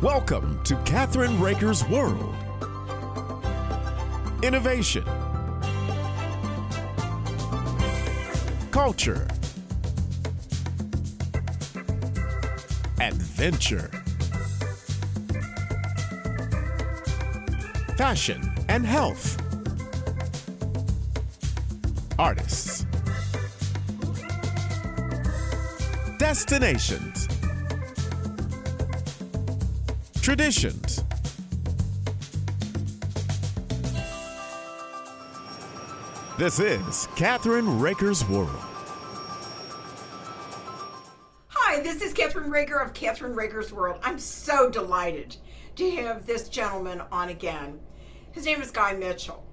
Welcome to Kathryn Raaker's World. Innovation, culture, adventure, fashion and health, artists, destinations, traditions. This is Kathryn Raaker's World. Hi, this is Kathryn Raaker of Kathryn Raaker's World. I'm so delighted to have this gentleman on again. His name is Guy Mitchell.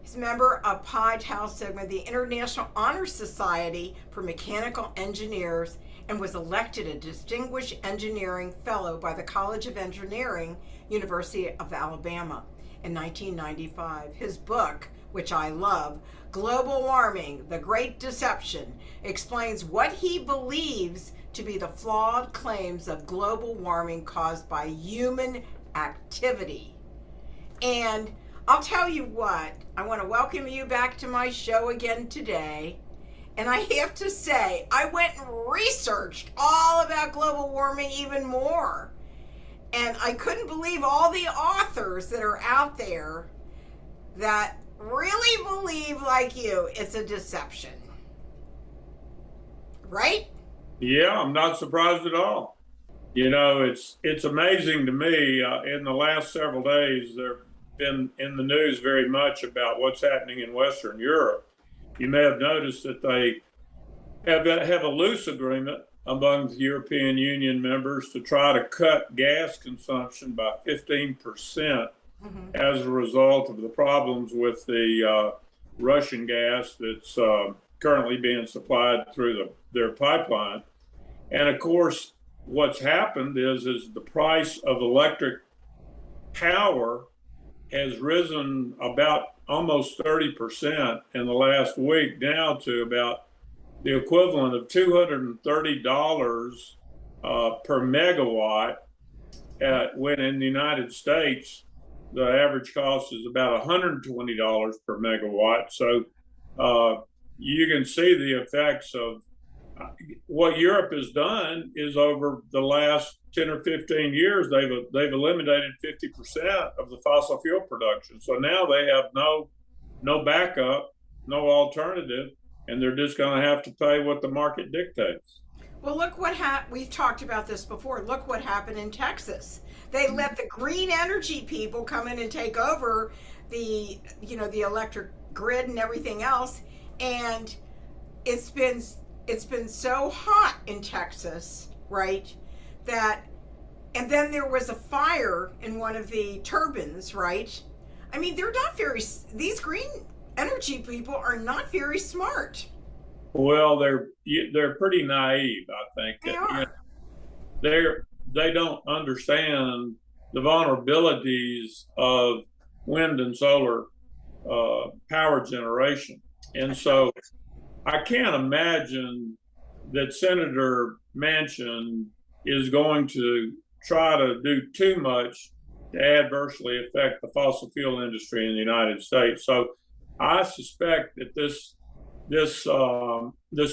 He's a member of Pi Tau Sigma, the International Honor Society for Mechanical Engineers, and was elected a Distinguished Engineering Fellow by the College of Engineering, University of Alabama in 1995. His book, which I love, Global Warming, The Great Deception, explains what he believes to be the flawed claims of global warming caused by human activity. And I'll tell you what, I want to welcome you back to my show again today. And I have to say, I went and researched all about global warming even more. And I couldn't believe all the authors that are out there that really believe, like you, it's a deception. Right? Yeah, I'm not surprised at all. You know, it's amazing to me. In the last several days, they've been in the news very much about what's happening in Western Europe. You may have noticed that they have a loose agreement among the European Union members to try to cut gas consumption by 15% as a result of the problems with the Russian gas that's currently being supplied through their pipeline. And of course, what's happened is the price of electric power has risen about almost 30% in the last week, now to about the equivalent of $230 per megawatt, when in the United States, the average cost is about $120 per megawatt. So you can see the effects of what Europe has done is over the last 10 or 15 years, they've eliminated 50% of the fossil fuel production. So now they have no backup, no alternative, and they're just going to have to pay what the market dictates. Well, look what we've talked about this before. Look what happened in Texas. They let the green energy people come in and take over the electric grid and everything else, and it's been so hot in Texas, right? And then there was a fire in one of the turbines, right? I mean, these green energy people are not very smart. Well, they're pretty naive, I think. They are. They don't understand the vulnerabilities of wind and solar power generation. And so I can't imagine that Senator Manchin is going to try to do too much to adversely affect the fossil fuel industry in the United States. So I suspect that this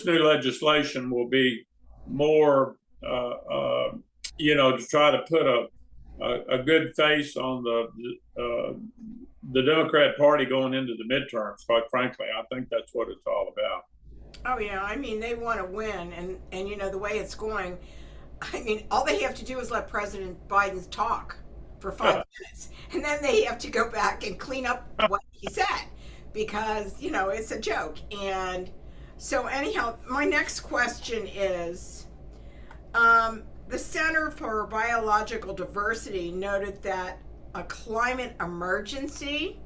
new legislation will be more, to try to put a good face on the Democrat Party going into the midterms. Quite frankly, I think that's what it's all about. Oh yeah, I mean, they want to win, and the way it's going, I mean, all they have to do is let President Biden talk for 5 minutes, and then they have to go back and clean up what he said, because it's a joke. And so anyhow, my next question is, the Center for Biological Diversity noted that a climate emergency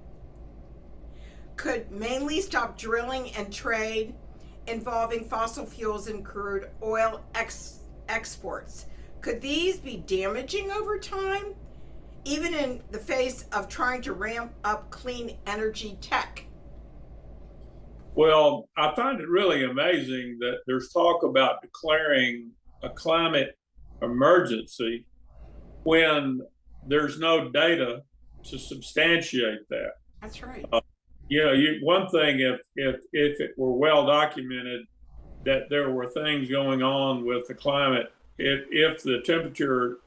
could mainly stop drilling and trade involving fossil fuels and crude oil exports. Could these be damaging over time, even in the face of trying to ramp up clean energy tech? Well, I find it really amazing that there's talk about declaring a climate emergency when there's no data to substantiate that. That's right. One thing, if it were well documented that there were things going on with the climate, if the temperature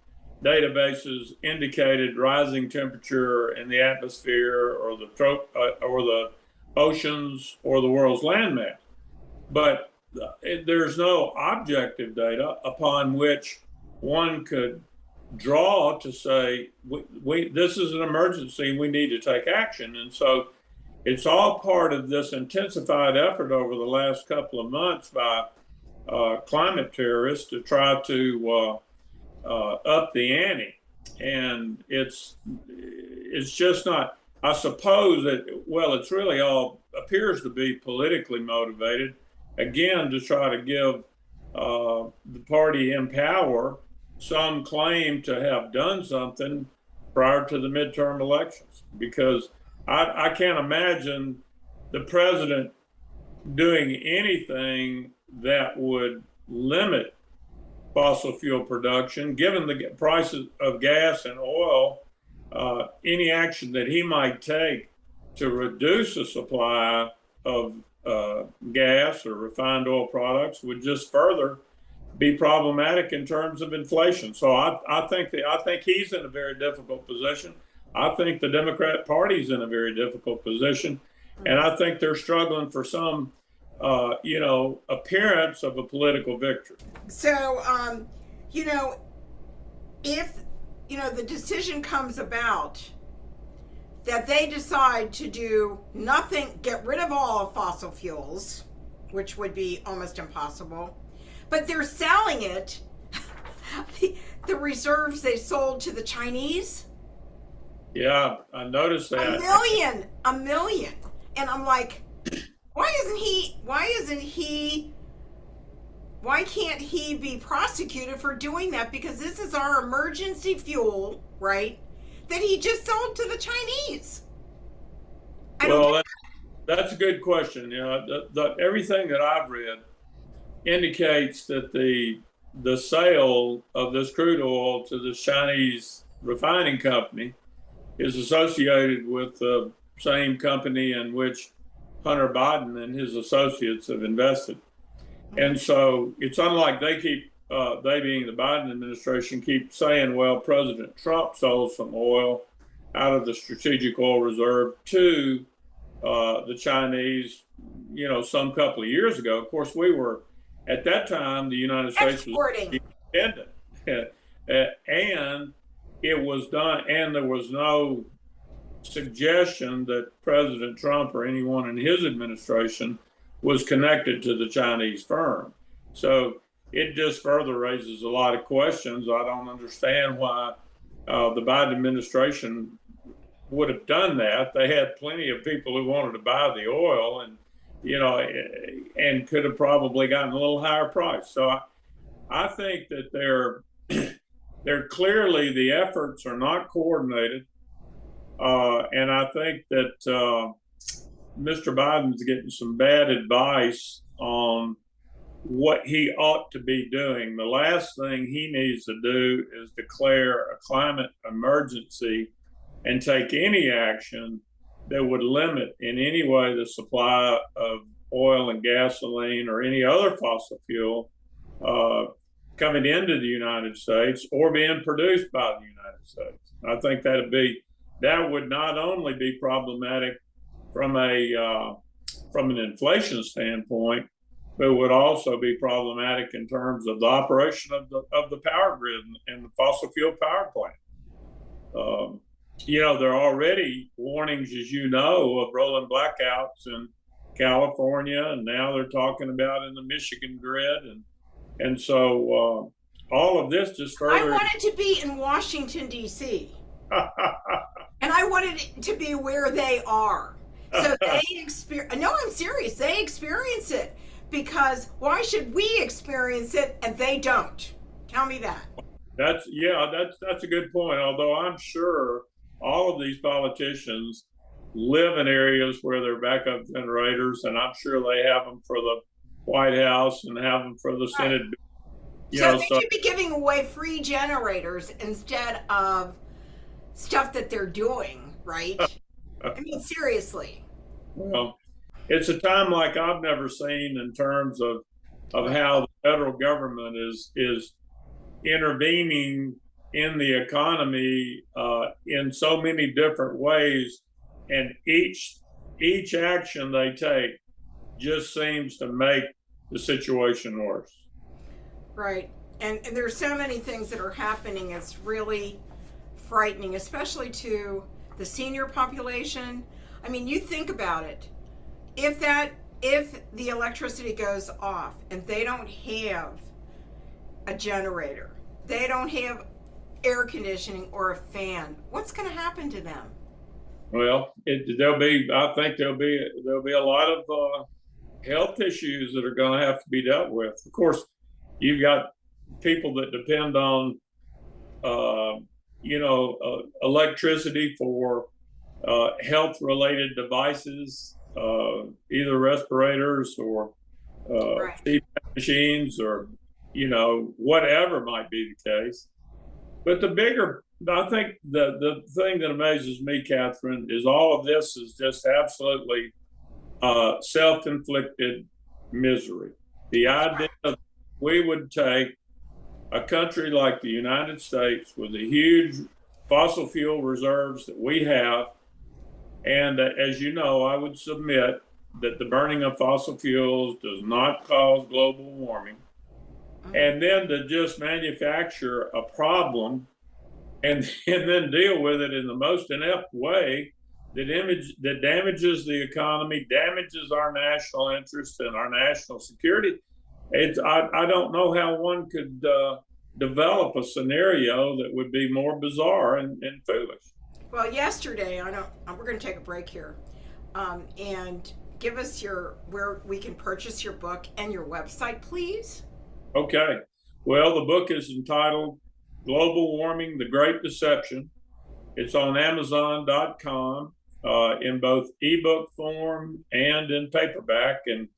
databases indicated rising temperature in the atmosphere or the oceans or the world's landmass, but there's no objective data upon which one could draw to say this is an emergency, we need to take action. And so it's all part of this intensified effort over the last couple of months by climate terrorists to try to up the ante. And it's just not, I suppose that, well, it's really all appears to be politically motivated, again, to try to give the party in power some claim to have done something prior to the midterm elections. Because I can't imagine the president doing anything that would limit fossil fuel production, given the prices of gas and oil. Any action that he might take to reduce the supply of gas or refined oil products would just further be problematic in terms of inflation. So I think he's in a very difficult position. I think the Democrat Party's in a very difficult position, and I think they're struggling for some, appearance of a political victory. So, if the decision comes about that they decide to do nothing, get rid of all fossil fuels, which would be almost impossible, but they're selling it, the reserves they sold to the Chinese. Yeah, I noticed that. A million. And I'm like, why can't he be prosecuted for doing that? Because this is our emergency fuel, right? That he just sold to the Chinese. That's a good question. Everything that I've read indicates that the sale of this crude oil to the Chinese refining company is associated with the same company in which Hunter Biden and his associates have invested. And so it's unlike they being the Biden administration, keep saying, well, President Trump sold some oil out of the strategic oil reserve to the Chinese, some couple of years ago. Of course, we were, at that time, the United States was independent. And it was done, and there was no suggestion that President Trump or anyone in his administration was connected to the Chinese firm. So it just further raises a lot of questions. I don't understand why the Biden administration would have done that. They had plenty of people who wanted to buy the oil, and and could have probably gotten a little higher price. So I think that they're clearly, the efforts are not coordinated. And I think that Mr. Biden's getting some bad advice on what he ought to be doing. The last thing he needs to do is declare a climate emergency and take any action that would limit in any way the supply of oil and gasoline or any other fossil fuel coming into the United States or being produced by the United States. I think that would not only be problematic from an inflation standpoint, but would also be problematic in terms of the operation of the power grid and the fossil fuel power plant. There are already warnings, as of rolling blackouts in California, and now they're talking about in the Michigan grid, and so all of this just further. I wanted to be in Washington, D.C. And I wanted it to be where they are. So they experience. No, I'm serious. They experience it, because why should we experience it and they don't? Tell me that. That's a good point. Although I'm sure all of these politicians live in areas where there are backup generators, and I'm sure they have them for the White House and have them for the Senate. So they should be giving away free generators instead of stuff that they're doing, right? I mean, seriously. Well, it's a time like I've never seen in terms of Right. how the federal government is intervening in the economy in so many different ways, and each action they take just seems to make the situation worse. Right. And there's so many things that are happening. It's really frightening, especially to the senior population. I mean, you think about it. If the electricity goes off and they don't have a generator, they don't have air conditioning or a fan, what's going to happen to them? Well, I think there'll be a lot of health issues that are going to have to be dealt with. Of course, you've got people that depend on, electricity for health-related devices, either respirators or Right. CPAP machines, or whatever might be the case. But I think the thing that amazes me, Kathryn, is all of this is just absolutely self-inflicted misery. The idea that we would take a country like the United States with the huge fossil fuel reserves that we have, and as you know, I would submit that the burning of fossil fuels does not cause global warming, and then to just manufacture a problem and then deal with it in the most inept way that damages the economy, damages our national interest and our national security. I don't know how one could develop a scenario that would be more bizarre and foolish. Well, yesterday, we're going to take a break here, and give us where we can purchase your book and your website, please. Okay. Well, the book is entitled Global Warming, The Great Deception. It's on Amazon.com in both ebook form and in paperback. And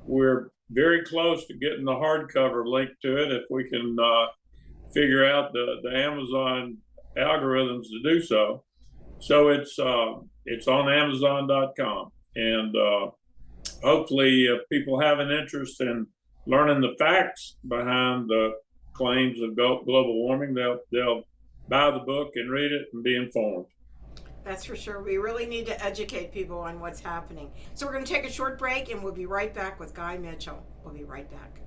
we're very close to getting the hardcover link to it if we can figure out the Amazon algorithms to do so. So it's on Amazon.com. And hopefully, if people have an interest in learning the facts behind the claims of global warming, they'll buy the book and read it and be informed. That's for sure. We really need to educate people on what's happening. So we're going to take a short break, and we'll be right back with Guy Mitchell. We'll be right back.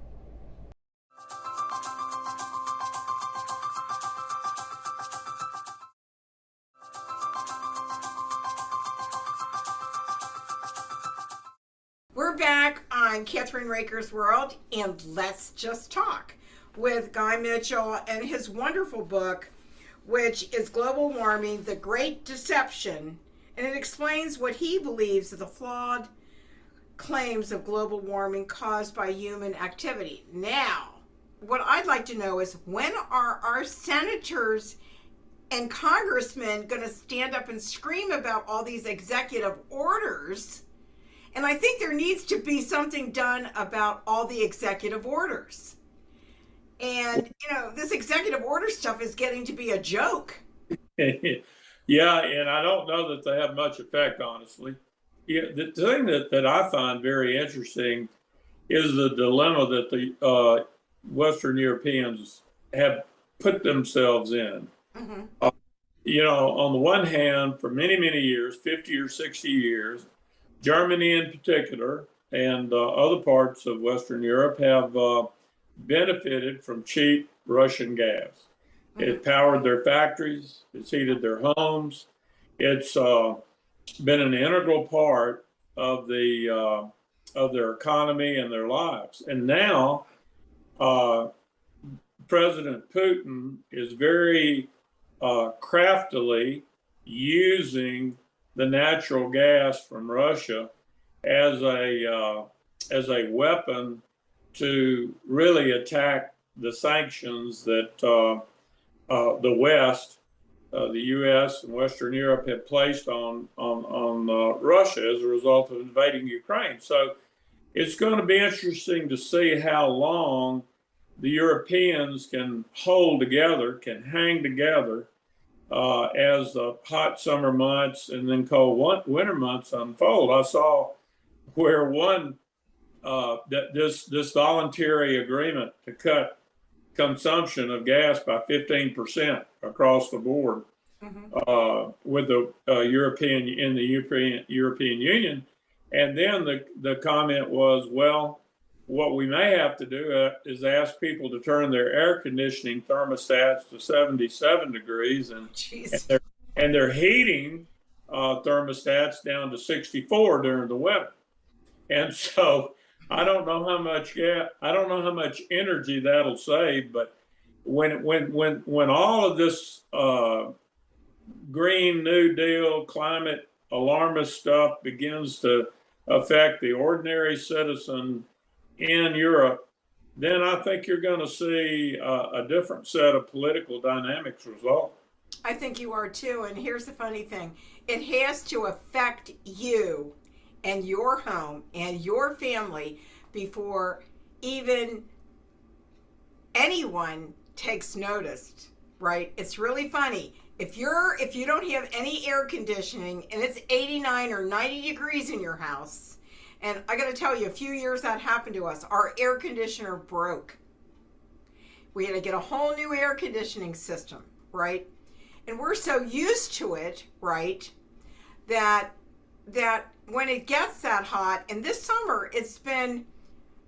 We're back on Kathryn Raaker's World, and let's just talk with Guy Mitchell and his wonderful book, which is Global Warming, The Great Deception, and it explains what he believes are the flawed claims of global warming caused by human activity. Now, what I'd like to know is, when are our senators and congressmen going to stand up and scream about all these executive orders? And I think there needs to be something done about all the executive orders. And, this executive order stuff is getting to be a joke. Yeah, and I don't know that they have much effect, honestly. Yeah, the thing that I find very interesting is the dilemma that the Western Europeans have put themselves in. Mm-hmm. On the one hand, for many, many years, 50 or 60 years, Germany in particular and other parts of Western Europe have benefited from cheap Russian gas. It powered their factories, it's heated their homes, it's been an integral part of their economy and their lives. And now President Putin is very craftily using the natural gas from Russia as a weapon to really attack the sanctions that the West, the U.S. and Western Europe have placed on Russia as a result of invading Ukraine. So it's going to be interesting to see how long the Europeans can hold together, can hang together, as the hot summer months and then cold winter months unfold. I saw where that this voluntary agreement to cut consumption of gas by 15% across the board with the European Union, and then the comment was, well, what we may have to do is ask people to turn their air conditioning thermostats to 77 degrees and their heating thermostats down to 64 during the winter. And so I don't know how much energy that'll save, but when all of this Green New Deal climate alarmist stuff begins to affect the ordinary citizen in Europe, then I think you're going to see a different set of political dynamics result. I think you are too. And here's the funny thing. It has to affect you and your home and your family before even anyone takes notice, right? It's really funny. If you don't have any air conditioning and it's 89 or 90 degrees in your house, and I got to tell you, a few years that happened to us, our air conditioner broke. We had to get a whole new air conditioning system, right? And we're so used to it, right, that when it gets that hot, and this summer it's been,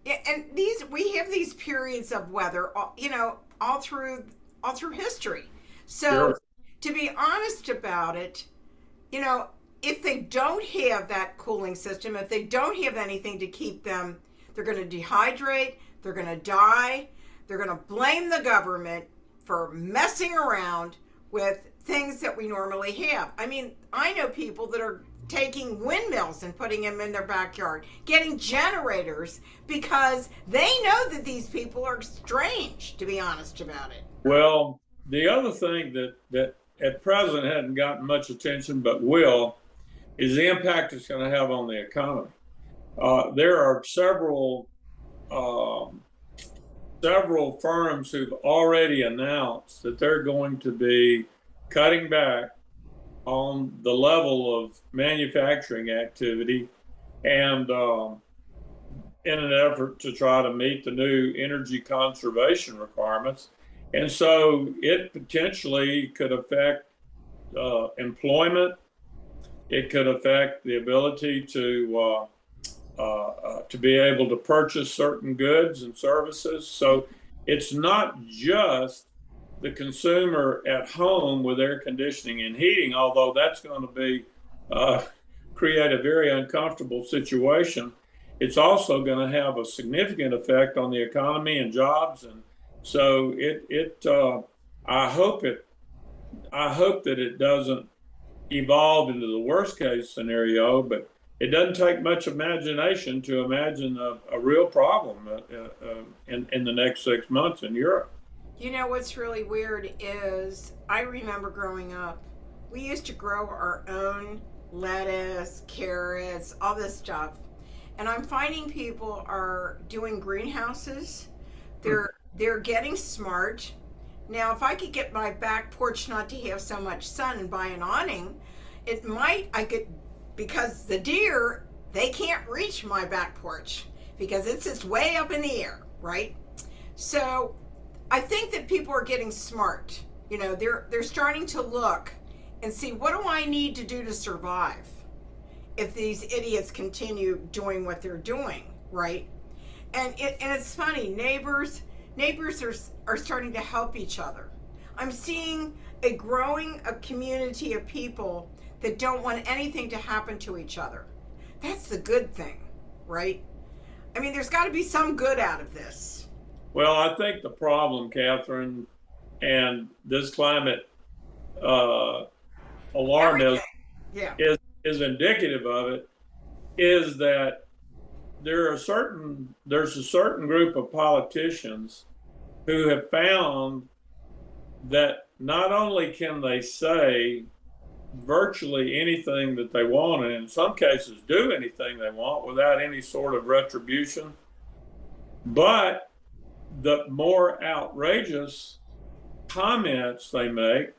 and we have these periods of weather, all through history. So Sure. To be honest about it, if they don't have that cooling system, if they don't have anything to keep them, they're going to dehydrate, they're going to die, they're going to blame the government for messing around with things that we normally have. I mean, I know people that are taking windmills and putting them in their backyard, getting generators, because they know that these people are strange, to be honest about it. Well, the other thing that at present hadn't gotten much attention but will is the impact it's going to have on the economy. There are several firms who've already announced that they're going to be cutting back on the level of manufacturing activity, and in an effort to try to meet the new energy conservation requirements. And so it potentially could affect employment. It could affect the ability to be able to purchase certain goods and services. So it's not just the consumer at home with air conditioning and heating, although that's going to be create a very uncomfortable situation. It's also going to have a significant effect on the economy and jobs, and so I hope that it doesn't evolve into the worst case scenario, but it doesn't take much imagination to imagine a real problem in the next 6 months in Europe. What's really weird is I remember growing up, we used to grow our own lettuce, carrots, all this stuff. And I'm finding people are doing greenhouses. They're getting smart. Now, if I could get my back porch not to have so much sun and buy an awning, because the deer, they can't reach my back porch because it's just way up in the air, right? So I think that people are getting smart. They're starting to look and see, what do I need to do to survive if these idiots continue doing what they're doing, right? And it's funny, neighbors are starting to help each other. I'm seeing a growing community of people that don't want anything to happen to each other. That's the good thing, right? I mean, there's got to be some good out of this. Well, I think the problem, Kathryn, and this climate alarmism is indicative of it, is that there's a certain group of politicians who have found that not only can they say virtually anything that they want, and in some cases do anything they want without any sort of retribution, but the more outrageous comments they make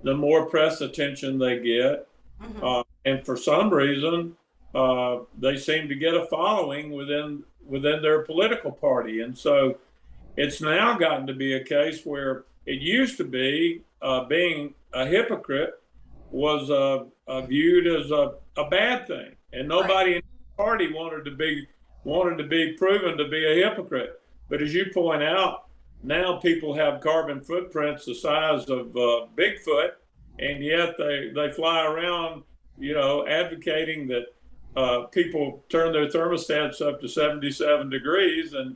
the more press attention they get. And for some reason, they seem to get a following within their political party. And so it's now gotten to be a case where it used to be being a hypocrite was viewed as a bad thing, and nobody in the party wanted to be proven to be a hypocrite. But as you point out, now people have carbon footprints the size of Bigfoot, and yet they fly around, advocating that people turn their thermostats up to 77 degrees and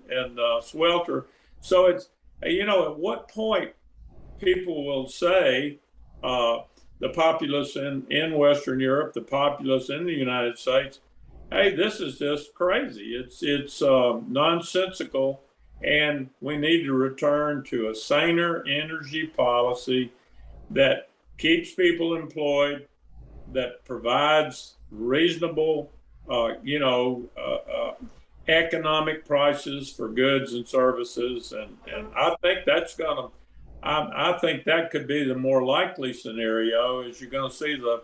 swelter. So it's, at what point people will say, the populace in Western Europe, the populace in the United States, hey, this is just crazy. It's nonsensical, and we need to return to a saner energy policy that keeps people employed, that provides reasonable, economic prices for goods and services, and I think that's gonna. I think that could be the more likely scenario. Is you're going to see the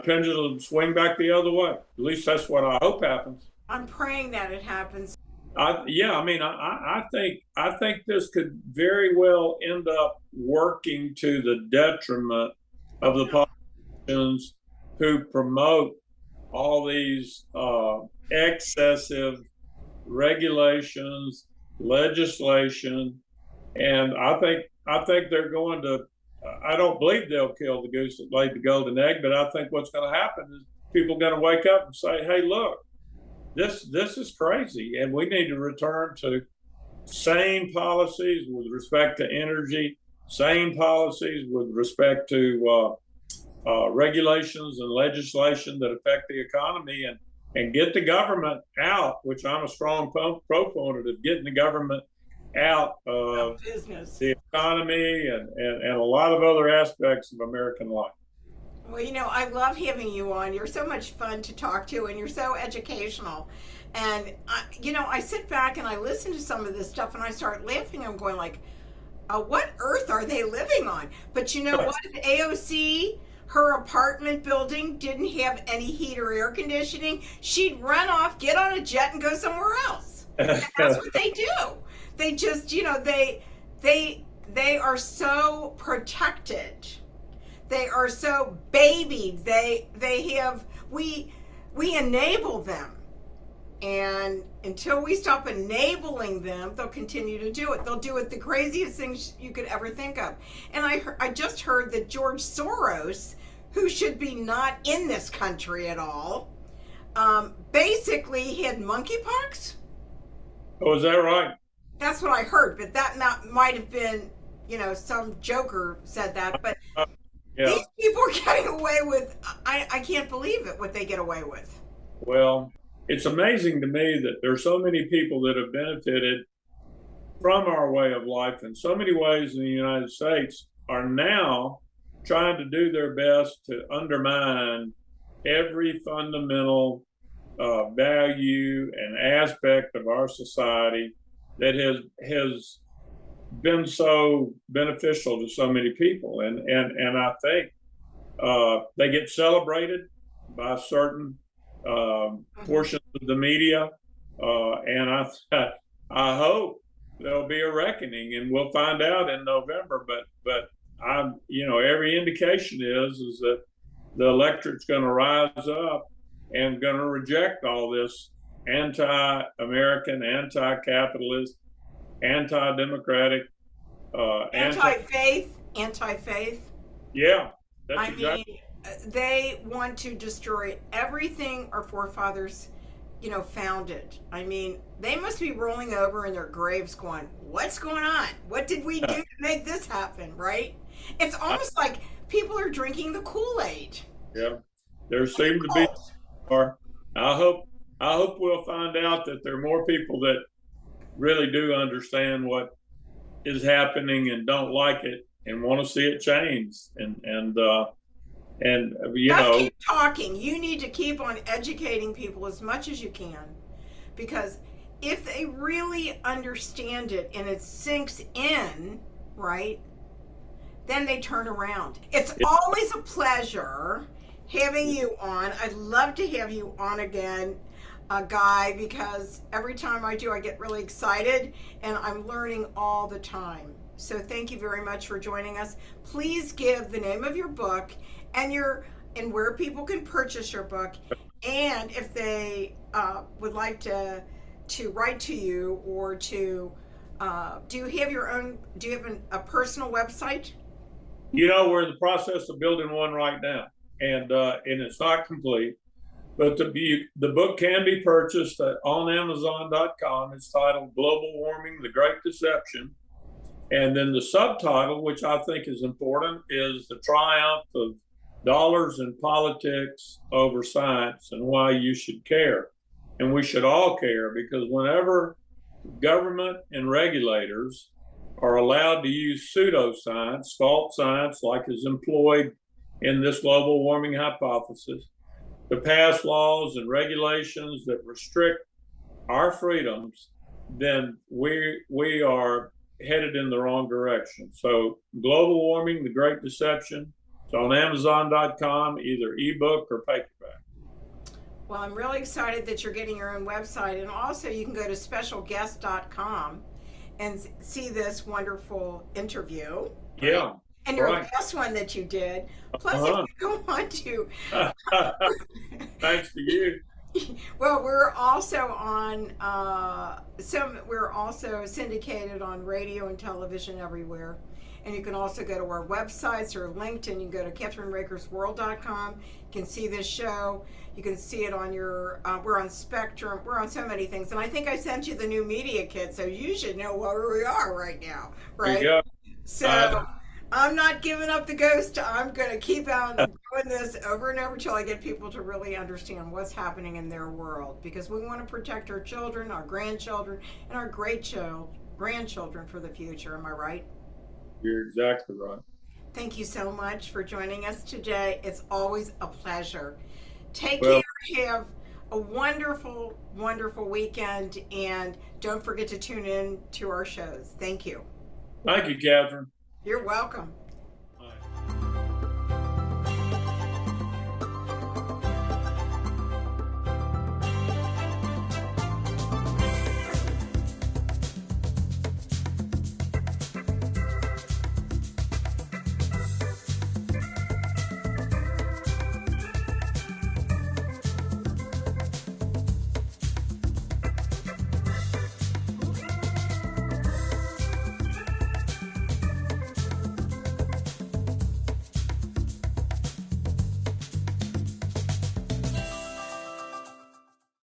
pendulum swing back the other way. At least that's what I hope happens. I'm praying that it happens. I think this could very well end up working to the detriment of the politicians who promote all these excessive regulations, legislation, and I think they're going to. I don't believe they'll kill the goose that laid the golden egg, but I think what's going to happen is people are going to wake up and say, "Hey, look, this is crazy, and we need to return to sane policies with respect to energy, sane policies with respect to regulations and legislation that affect the economy, and get the government out." Which I'm a strong proponent of getting the government out of business, the economy, and a lot of other aspects of American life. Well, I love having you on. You're so much fun to talk to, and you're so educational. And I sit back and I listen to some of this stuff, and I start laughing. I'm going like, what earth are they living on? But you know what? If AOC, her apartment building, didn't have any heat or air conditioning, she'd run off, get on a jet, and go somewhere else. And that's what they do. They just, they are so protected. They are so babied. We enable them. And until we stop enabling them, they'll continue to do it. They'll do it the craziest things you could ever think of. And I just heard that George Soros, who should be not in this country at all, basically had monkeypox. Oh, is that right? That's what I heard, but that might have been, some joker said that. But these people are getting away with, I can't believe it, what they get away with. Well, it's amazing to me that there are so many people that have benefited from our way of life in so many ways in the United States are now trying to do their best to undermine every fundamental value and aspect of our society that has been so beneficial to so many people, and I think they get celebrated by certain portions of the media, and I hope there'll be a reckoning, and we'll find out in November. But I'm every indication is that the electorate's going to rise up and going to reject all this anti-American, anti-capitalist, anti-democratic, anti-faith. Yeah, that's exactly. They want to destroy everything our forefathers, founded. They must be rolling over in their graves going, what's going on? What did we do to make this happen, right? It's almost like people are drinking the Kool-Aid. Yeah, there seem to be. I hope we'll find out that there are more people that really do understand what is happening and don't like it and want to see it change. And keep talking. You need to keep on educating people as much as you can, because if they really understand it and it sinks in, right, then they turn around. It's always a pleasure having you on. I'd love to have you on again, Guy, because every time I do, I get really excited and I'm learning all the time. So thank you very much for joining us. Please give the name of your book and where people can purchase your book, and if they would like to write to you or to do you have a personal website? We're in the process of building one right now, and it's not complete. But the book can be purchased on Amazon.com. It's titled Global Warming, The Great Deception. And then the subtitle, which I think is important, is The Triumph of Dollars and Politics Over Science and Why You Should Care. And we should all care, because whenever government and regulators are allowed to use pseudoscience, false science, like is employed in this global warming hypothesis, to pass laws and regulations that restrict our freedoms, then we are headed in the wrong direction. So Global Warming, The Great Deception, it's on Amazon.com, either ebook or paperback. Well, I'm really excited that you're getting your own website, and also you can go to specialguest.com and see this wonderful interview. Yeah. And your last one that you did. Plus, if you go on to... Thanks to you. Well, we're also on we're also syndicated on radio and television everywhere. And you can also go to our websites or linked, and you can go to KathrynRaakersWorld.com. You can see this show. You can see it on your, we're on Spectrum. We're on so many things. And I think I sent you the new media kit, so you should know where we are right now, right? There you go. So I'm not giving up the ghost. I'm going to keep on doing this over and over until I get people to really understand what's happening in their world, because we want to protect our children, our grandchildren, and our grandchildren for the future. Am I right? You're exactly right. Thank you so much for joining us today. It's always a pleasure. Take care. Have a wonderful, wonderful weekend. And don't forget to tune in to our shows. Thank you. Thank you, Kathryn. You're welcome.